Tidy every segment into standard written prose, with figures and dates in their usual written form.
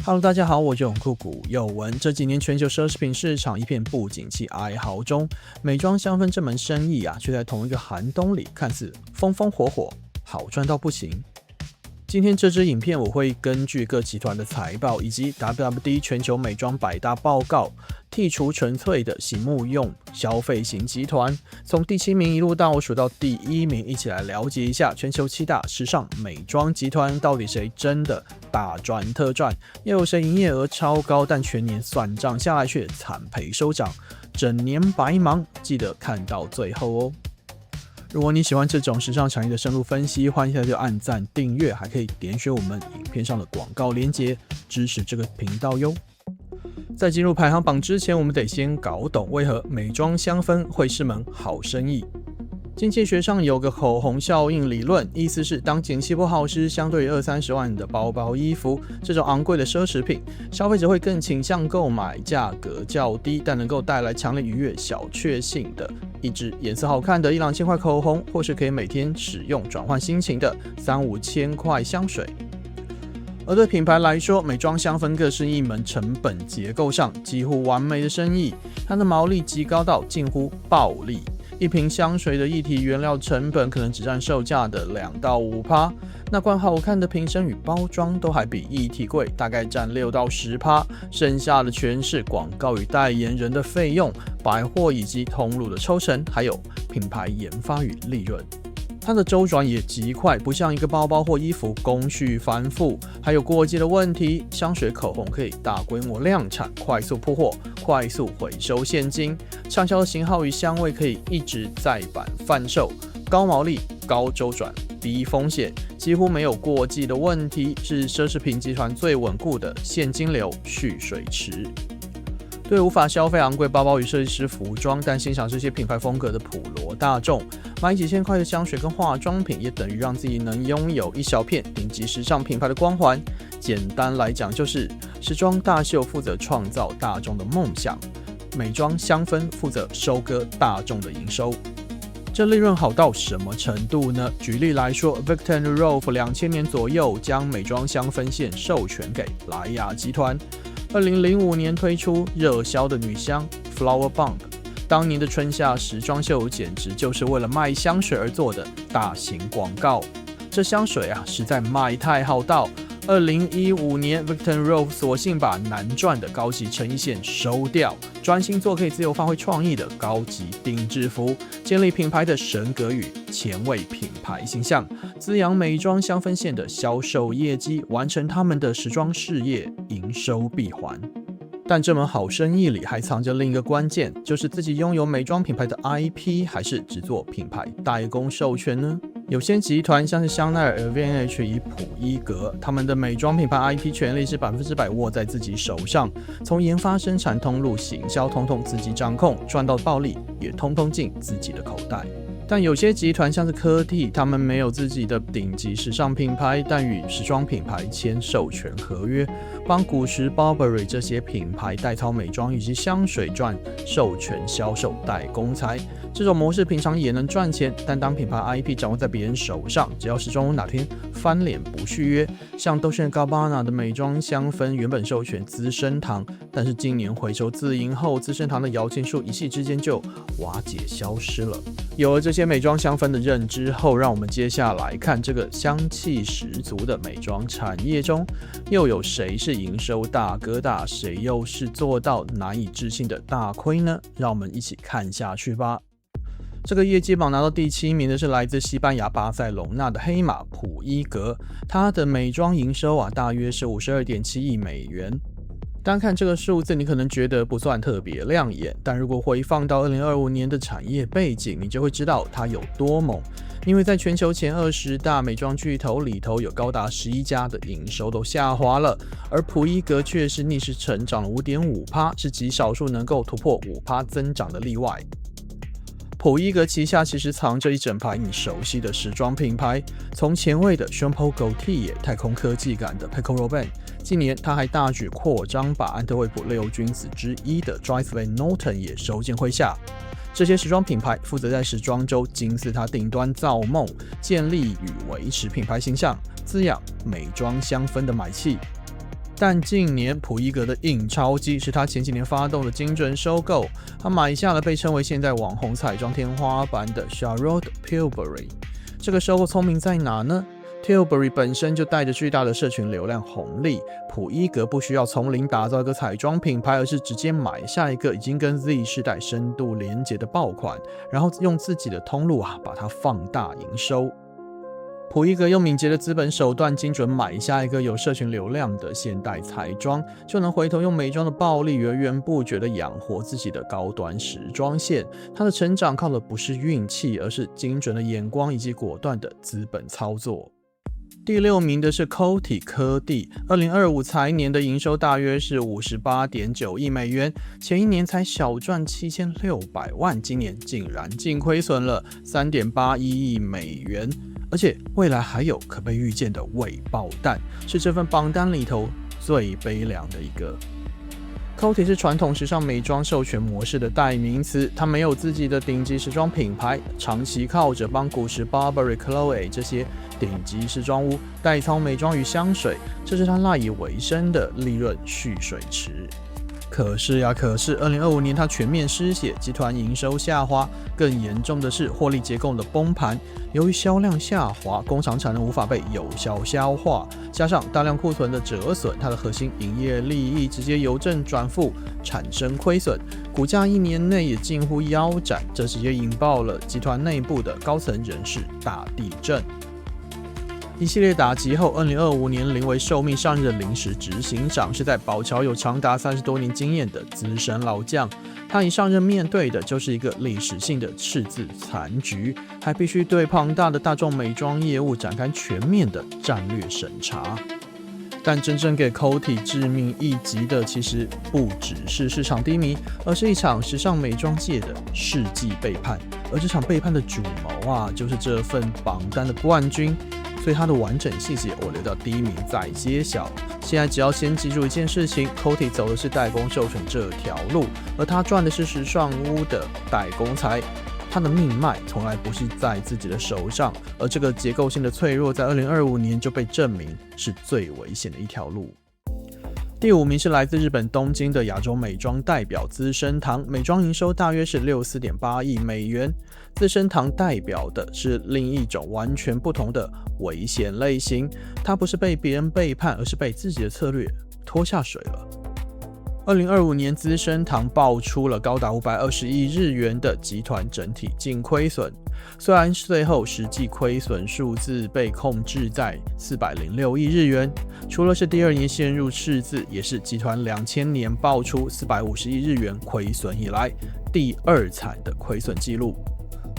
Hello， 大家好，我是永酷古又文。這幾年全球奢侈品市場一片不景氣哀嚎中，美妝香氛這門生意卻在同一個寒冬裡看似風風火火，好賺到不行。今天這支影片我會根據各集團的財報以及 WWD 全球美妝百大報告，剔除純粹的醒目用消費型集團，從第7名一路倒數到第1名，一起來了解一下全球7大時尚美妝集團到底誰真的大賺特賺，又有誰營業額超高，但全年算賬下來卻慘賠收場，整年白忙。記得看到最後哦。如果你喜歡這種時尚產業的深入分析，歡迎大家按讚訂閱，還可以點選我們影片上的廣告連結，支持這個頻道喲。在進入排行榜之前，我們得先搞懂為何美妝香氛會是門好生意。經濟學上有個口紅效應理論，意思是當景氣不好時，相對於20-30萬的包包、衣服這種昂貴的奢侈品，消費者會更傾向購買價格較低但能夠帶來強烈愉悅、小確幸的一支顏色好看的1-2千塊口紅，或是可以每天使用轉換心情的3-5千塊香水。而對品牌來說，美妝香氛更是一門成本結構上幾乎完美的生意，它的毛利極高到近乎暴利。一瓶香水的液體原料成本可能只佔售價的2-5%，那罐好看的瓶身與包裝都還比液體貴，大概佔6-10%，剩下的全是廣告與代言人的費用、百貨以及通路的抽成，還有品牌研發與利潤。它的周轉也極快，不像一個包包或衣服工序繁複，還有過季的問題。香水、口紅可以大規模量產，快速鋪貨，快速回收現金。暢銷的型號與香味可以一直再版販售，高毛利、高周轉、低風險，幾乎沒有過季的問題，是奢侈品集團最穩固的現金流蓄水池。對無法消費昂貴包包與設計師服裝，但欣賞這些品牌風格的普羅大眾，買幾千塊的香水跟化妝品，也等於讓自己能擁有一小片頂級時尚品牌的光環。簡單來講，就是時裝大秀負責創造大眾的夢想，美妝香氛負責收割大眾的營收。這利潤好到什麼程度呢？舉例來說 ，Viktor & Rolf 2000年左右將美妝香氛線授權給萊雅集團。2005年推出熱銷的女香 Flower Bomb， 當年的春夏時裝秀簡直就是為了賣香水而做的大型廣告。這香水實在賣太好到2015年 Viktor & Rolf 索性把難賺的高級成衣線收掉，專心做可以自由發揮創意的高級定制服，建立品牌的神格與前衛品牌形象，滋養美妝香氛線的銷售業績，完成他們的時裝事業，營收閉環。但這門好生意裡還藏着另一個關鍵，就是自己擁有美妝品牌的 IP， 還是只做品牌代工授權呢？有些集團像是香奈兒、LVMH 與普伊格，他們的美妝品牌 IP 權利是100%握在自己手上，從研發、生產、通路、行銷，統統自己掌控，賺到暴利也統統進自己的口袋。但有些集團像是科蒂，他們沒有自己的頂級時尚品牌，但與時裝品牌簽授權合約，幫古馳、Burberry 這些品牌代操美妝以及香水賺授權銷售代工財。這種模式平常也能賺錢，但當品牌 IP 掌握在別人手上，只要時裝屋哪天翻臉不續約，像 Dolce & Gabbana 的美妝香氛原本授權資生堂，但是今年回收自營後，資生堂的搖錢樹一夕之間就瓦解消失了。有了這些美妝香氛的認知後，讓我們接下來看這個香氣十足的美妝產業中，又有誰是營收大哥大，誰又是做到難以置信的大虧呢？讓我們一起看下去吧。這個業績榜拿到第7名的是來自西班牙巴塞隆納的黑馬普伊格，它的美妝營收大約是52.7億美元。單看這個數字，你可能覺得不算特別亮眼，但如果回放到2025年的產業背景，你就會知道它有多猛。因為在全球前20大美妝巨頭裡頭，有高達11家的營收都下滑了，而普伊格卻是逆勢成長了 5.5%， 是極少數能夠突破 5% 增長的例外。普伊格旗下其實藏着一整排你熟悉的時裝品牌，從前衛的 Jean Paul Gaultier、太空科技感的 Paco Rabanne， 近年他還大舉擴張，把安特衛普6君子之一的 Dries Van Noten 也收進麾下。這些時裝品牌負責在時裝周金字塔頂端造夢，建立與維持品牌形象，滋養美妝香氛的買氣。但近年普伊格的印鈔機是他前幾年發動的精準收購，他買下了被稱為現代網紅彩妝天花板的 Charlotte Tilbury。這個收購聰明在哪呢？Tilbury 本身就帶着巨大的社群流量紅利，普伊格不需要從零打造一個彩妝品牌，而是直接買下一個已經跟 Z 世代深度連結的爆款，然後用自己的通路把它放大營收。普伊格用敏捷的資本手段，精準買下一個有社群流量的現代彩妝，就能回頭用美妝的暴利源源不絕地養活自己的高端時裝線。它的成長靠的不是運氣，而是精準的眼光以及果斷的資本操作。第6名的是 Coty 科蒂，2025財年的營收大約是 58.9 億美元，前一年才小賺7600萬，今年竟然淨虧損了 3.81 億美元，而且未來還有可被預見的未爆彈，是這份榜單裡頭最悲涼的一個。Coty 是傳統時尚美妝授權模式的代名詞，它沒有自己的頂級時裝品牌，長期靠着幫古馳、Burberry、Chloé 這些頂級時裝屋代操美妝與香水，這是它賴以為生的利潤蓄水池。可是2025年它全面失血，集團營收下滑，更嚴重的是獲利結構的崩盤。由於銷量下滑，工廠產能無法被有效消化，加上大量庫存的折損，它的核心營業利益直接由正轉負，產生虧損，股價1年內也近乎腰斬，這直接引爆了集團內部的高層人事大地震。一系列打擊後，2025年臨危受命上任的臨時執行長是在寶僑有長達30多年經驗的資深老將，他一上任面對的就是一個歷史性的赤字殘局，還必須對龐大的大眾美妝業務展開全面的戰略審查。但真正給 Coty 致命一擊的，其實不只是市场低迷，而是一場時尚美妝界的世紀背叛。而這場背叛的主謀就是這份榜單的冠軍。所以它的完整細節我留到第1名再揭曉。現在只要先記住一件事情 ，Coty 走的是代工授權這條路，而他賺的是時尚屋的代工財。他的命脈從來不是在自己的手上，而這個結構性的脆弱，在2025年就被證明是最危險的一條路。第5名是來自日本東京的亞洲美妝代表資生堂，美妝營收大約是 64.8 億美元。資生堂代表的是另一種完全不同的危險類型，它不是被別人背叛，而是被自己的策略拖下水了。2025年，資生堂爆出了高達520億日元的集团整體淨虧損，雖然最後實際虧損數字被控制在406億日元，除了是第2年陷入赤字，也是集团2000年爆出450億日元虧損以來第2慘的虧損記錄。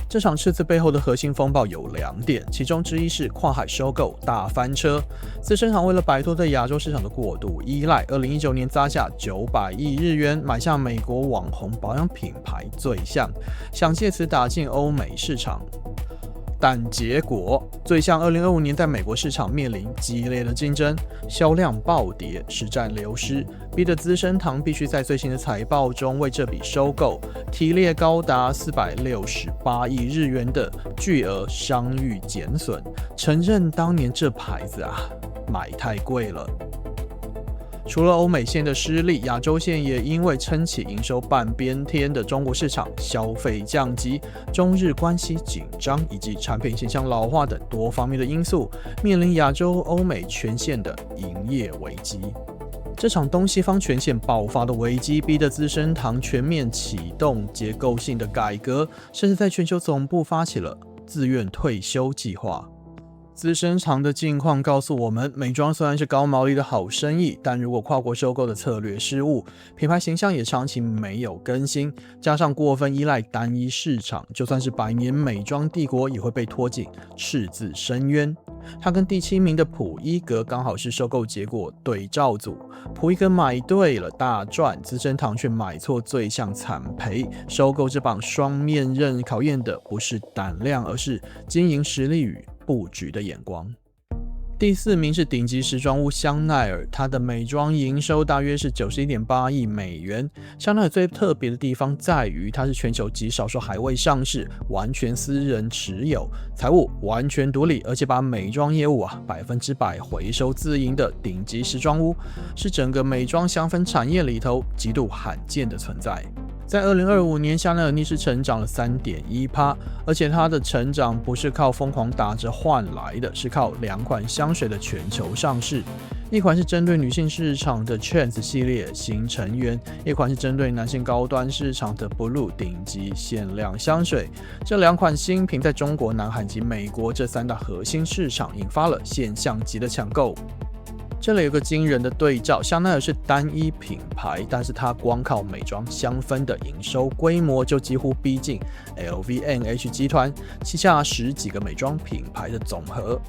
這場赤字背後的核心風暴有2點，其中之一是跨海收購大翻車。資生堂為了擺脫對亞洲市場的過度依賴，2019年砸下900億日元買下美國網紅保養品牌最相，想借此打進歐美市場。但結果，最相2025年在美國市場面臨激烈的競爭，銷量暴跌，市占流失，逼得資生堂必須在最新的財報中為這筆收購提列高達468億日元的巨額商譽減損，承認當年這牌子買太貴了。除了歐美線的失利，亞洲線也因為撐起營收半邊天的中國市場消費降級、中日關係緊張以及產品形象老化等多方面的因素，面臨亞洲、歐美全線的營業危機。這場東西方全線爆發的危機，逼得資生堂全面啟動結構性的改革，甚至在全球總部發起了自願退休計劃。資生堂的近況告訴我們，美妝雖然是高毛利的好生意，但如果跨國收購的策略失誤，品牌形象也長期沒有更新，加上過分依賴單一市場，就算是百年美妝帝國也會被拖進赤字深淵。它跟第7名的普伊格剛好是收購結果對照組，普伊格買對了大賺，資生堂卻買錯最相慘賠。收購這把雙面刃考驗的不是膽量，而是經營實力與布局的眼光。第4名是頂級時裝屋香奈兒，它的美妝營收大約是91.8億美元。香奈兒最特別的地方在於，它是全球極少數還未上市、完全私人持有、財務完全獨立，而且把美妝業務100%回收自營的頂級時裝屋，是整個美妝香氛產業裡頭極度罕見的存在。在2025年，香奈兒逆勢成長了 3.1%， 而且它的成長不是靠瘋狂打折換來的，是靠2款香水的全球上市。一款是針對女性市場的 Chance 系列新成員，一款是針對男性高端市場的 Blue 頂級限量香水。這2款新品在中國、南韓及美國這3大核心市場引發了現象級的搶購。這裡有個驚人的對照，香奈兒是單一品牌，但是它光靠美妝香氛的營收規模就幾乎逼近 LVMH 集團旗下10幾個美妝品牌的總和。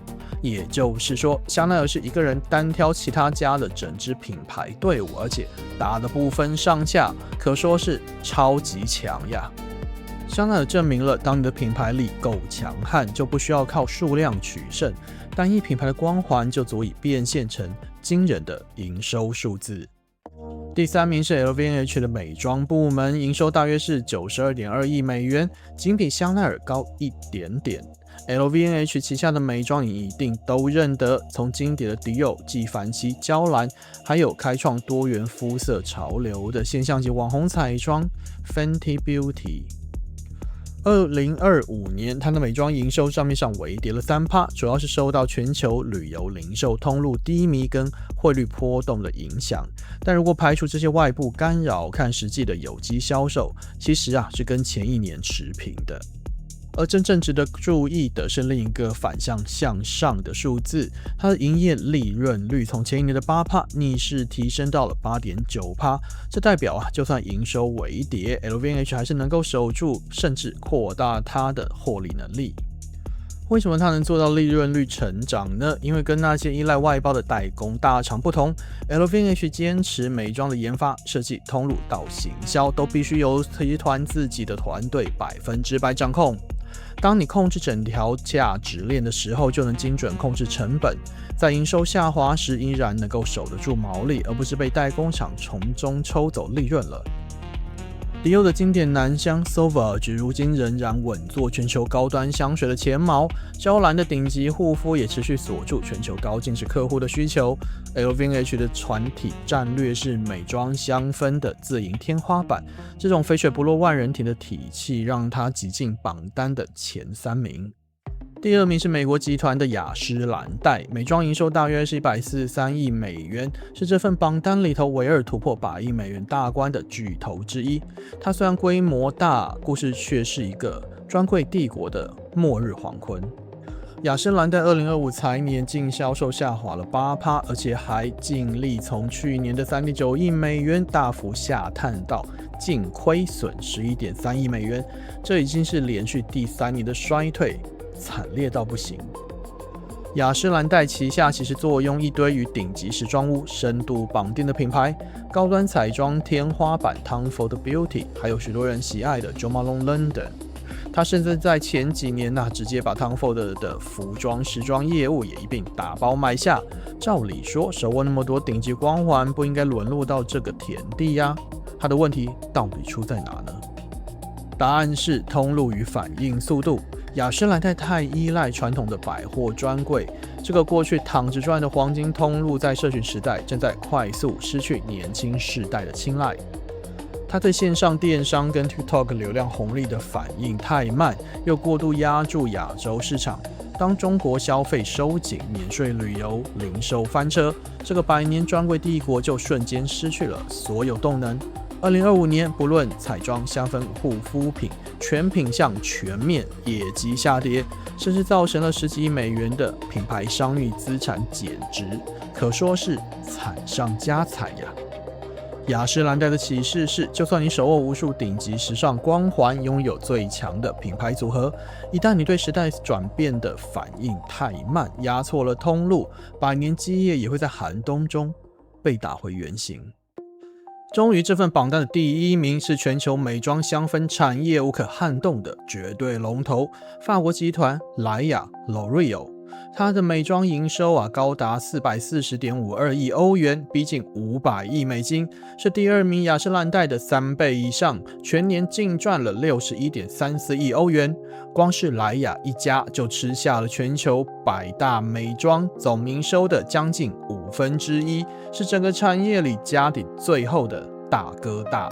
也就是說，香奈兒是一個人單挑其他家的整支品牌隊伍，而且打得不分上下，可說是超級強呀。香奈兒證明了，當你的品牌力夠強悍，就不需要靠數量取勝，單一品牌的光環就足以變現成驚人的營收數字。第3名是 LVMH 的美妝部門，營收大約是92.2億美元，僅比香奈兒高一點點。LVMH 旗下的美妝你一定都認得，從經典的迪奧、紀梵希、嬌蘭，還有開創多元膚色潮流的現象級網紅彩妝 Fenty Beauty。2025年，它的美妝營收賬面上微跌了 3%， 主要是受到全球旅游零售通路低迷跟匯率波動的影響。但如果排除這些外部干擾，看實際的有機銷售，其實是跟前一年持平的。而真正值得注意的是另一個反向向上的數字，它的營業利潤率從前一年的 8% 逆勢提升到了 8.9%， 這代表就算營收微跌， LVMH 還是能夠守住甚至擴大它的獲利能力。為什麼它能做到利潤率成長呢？因為跟那些依賴外包的代工大廠不同， LVMH 堅持美妝的研發、設計、通路到行銷都必須由集團自己的團隊100%掌控。當你控制整條價值鏈的時候，就能精準控制成本，在營收下滑時依然能夠守得住毛利，而不是被代工廠從中抽走利潤了。迪奧的經典男香 Sauvage 如今仍然穩坐全球高端香水的前茅，嬌蘭的頂級護膚也持續鎖住全球高淨值客戶的需求。LVMH 的團體戰略是美妝香氛的自營天花板，這種肥水不落萬人田的體系讓它擠進榜單的前3名。第2名是美國集團的雅詩蘭黛，美妝營收大約是143億美元，是這份榜單裡頭唯二突破100億美元大關的巨頭之一。它雖然規模大，故事卻是一個專櫃帝國的末日黃昏。雅詩蘭黛2025財年淨銷售下滑了 8%， 而且還淨利從去年的 3.9 億美元大幅下探到淨虧損 11.3 億美元，這已經是連續第3年的衰退，慘烈到不行。雅詩蘭黛旗下其實坐擁一堆與頂級時裝屋深度綁定的品牌，高端彩妝天花板 Tom Ford Beauty， 還有許多人喜愛的 Jo Malone London。他甚至在前幾年直接把 Tom Ford 的服裝時裝業務也一併打包買下。照理說，手握那麼多頂級光環，不應該淪落到這個田地呀。他的問題到底出在哪呢？答案是通路與反應速度。雅詩蘭黛太依賴傳統的百貨專櫃，這個過去躺着賺的黃金通路，在社群時代正在快速失去年輕世代的青睞。它對線上電商跟 TikTok 流量紅利的反應太慢，又過度押注亞洲市場。當中國消費收緊，免稅旅遊、零售翻車，這個100年專櫃帝國就瞬間失去了所有動能。2025年，不論彩妝、香氛、護膚品，全品項全面業績下跌，甚至造成了10幾億美元的品牌商譽資產減值，可說是慘上加慘呀。雅詩蘭黛的啟示是，就算你手握無數頂級時尚光環，擁有最強的品牌組合，一旦你對時代轉變的反應太慢，壓錯了通路，100年基業也會在寒冬中被打回原形。終於，這份榜單的第1名是全球美妝香氛產業無可撼動的絕對龍頭——法國集團萊雅 L'Oréal。它的美妝營收高達440.52億歐元，逼近500億美金，是第二名雅詩蘭黛的3倍以上，全年淨賺了61.34億歐元。光是萊雅一家就吃下了全球100大美妝總營收的將近1/5，是整個產業裡家底最厚的大哥大。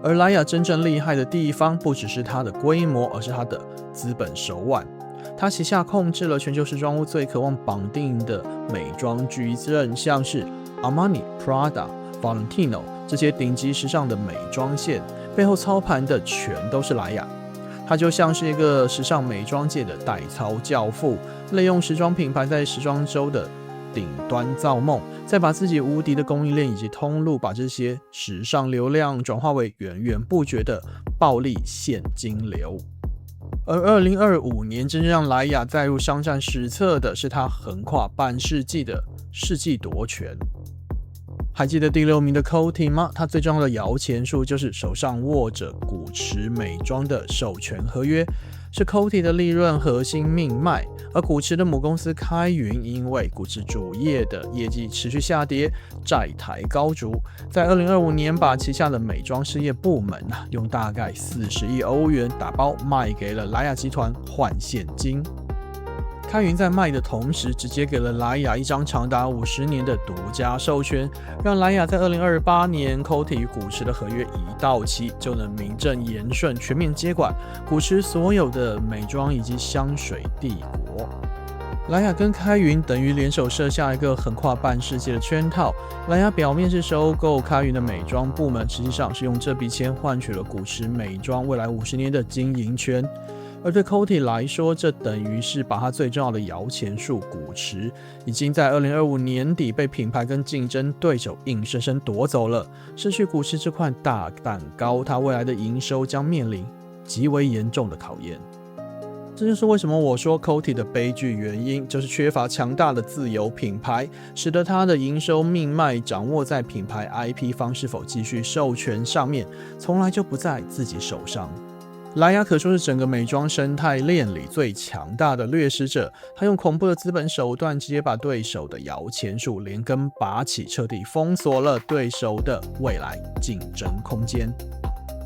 而萊雅真正厲害的地方，不只是它的規模，而是它的資本手腕。他旗下控制了全球時裝屋最渴望綁定的美妝矩陣，像是 Armani、Prada、Valentino 這些頂級時尚的美妝線，背後操盤的全都是萊雅。他就像是一個時尚美妝界的代操教父，利用時裝品牌在時裝周的頂端造夢，再把自己無敵的供應鏈以及通路，把這些時尚流量轉化為源源不絕的暴利現金流。而2025年真正讓萊雅載入商戰史冊的是它橫跨半世紀的世紀奪權。還記得第6名的 Coty 嗎？它最重要的搖錢樹就是手上握着古馳美妝的授權合約，是 Coty 的利潤核心命脈。而古馳的母公司開雲因為古馳主業的業績持續下跌，債台高築，在2025年把旗下的美妝事業部門用大概40億歐元打包賣給了萊雅集團換現金。開雲在賣的同時，直接給了萊雅一張長達50年的獨家授權，讓萊雅在2028年 Coty 與古馳的合約一到期，就能名正言順全面接管古馳所有的美妝以及香水帝國。萊雅跟開雲等於聯手設下一個橫跨半世紀的圈套。萊雅表面是收購開雲的美妝部門，實際上是用這筆錢換取了古馳美妝未來50年的經營權。而對 Coty 來說，這等於是把它最重要的搖錢樹古馳，已經在2025年底被品牌跟競爭對手硬生生奪走了。失去古馳這塊大蛋糕，它未來的營收將面臨極為嚴重的考驗。這就是為什麼我說 Coty 的悲劇原因，就是缺乏強大的自有品牌，使得它的營收命脈掌握在品牌 IP 方是否繼續授權上面，從來就不在自己手上。萊雅可說是整個美妝生態鏈裡最強大的掠食者，他用恐怖的資本手段，直接把對手的搖錢樹連根拔起，徹底封鎖了對手的未來競爭空間。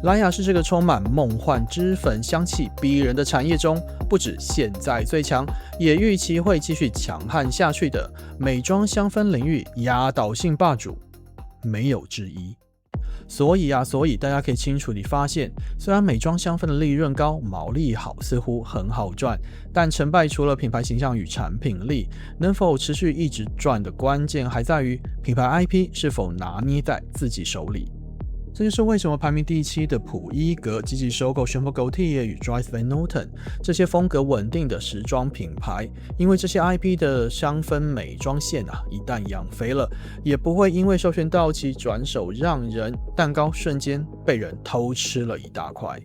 萊雅是這個充滿夢幻脂粉香氣逼人的產業中，不止現在最強，也預期會繼續強悍下去的美妝香氛領域壓倒性霸主，沒有之一。所以大家可以清楚地發現，雖然美妝香氛的利潤高，毛利好，似乎很好賺，但成敗除了品牌形象與產品力，能否持續一直賺的關鍵還在於品牌 IP 是否拿捏在自己手裡。這就是為什麼排名第7的普伊格積極收購宣布Gaultier與 Dries Van Noten 這些風格穩定的時裝品牌，因為這些 IP 的香氛美妝線一旦養肥了，也不會因為授權到期轉手讓人，蛋糕瞬間被人偷吃了一大塊。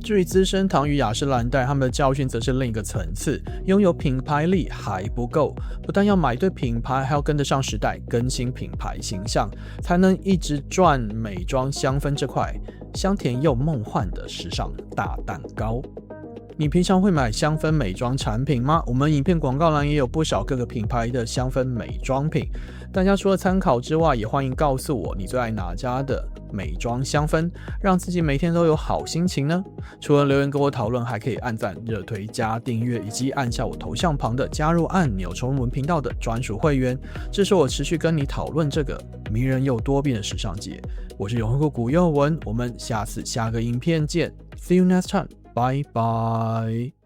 至於資生堂與雅詩蘭黛，他們的教訓則是另一個層次。擁有品牌力還不夠，不但要買對品牌，還要跟得上時代，更新品牌形象，才能一直賺美妝香氛這塊香甜又夢幻的時尚大蛋糕。你平常會買香氛美妝產品嗎？我們影片廣告欄也有不少各個品牌的香氛美妝品，大家除了參考之外，也歡迎告訴我你最愛哪家的美妝香氛，讓自己每天都有好心情呢？除了留言跟我討論，還可以按讚、熱推、加訂閱，以及按下我頭像旁的加入按鈕，成為我們頻道的專屬會員。這是我持續跟你討論這個迷人又多變的時尚界。我是永恆古又文，我們下個影片見 ，See you next time，拜拜。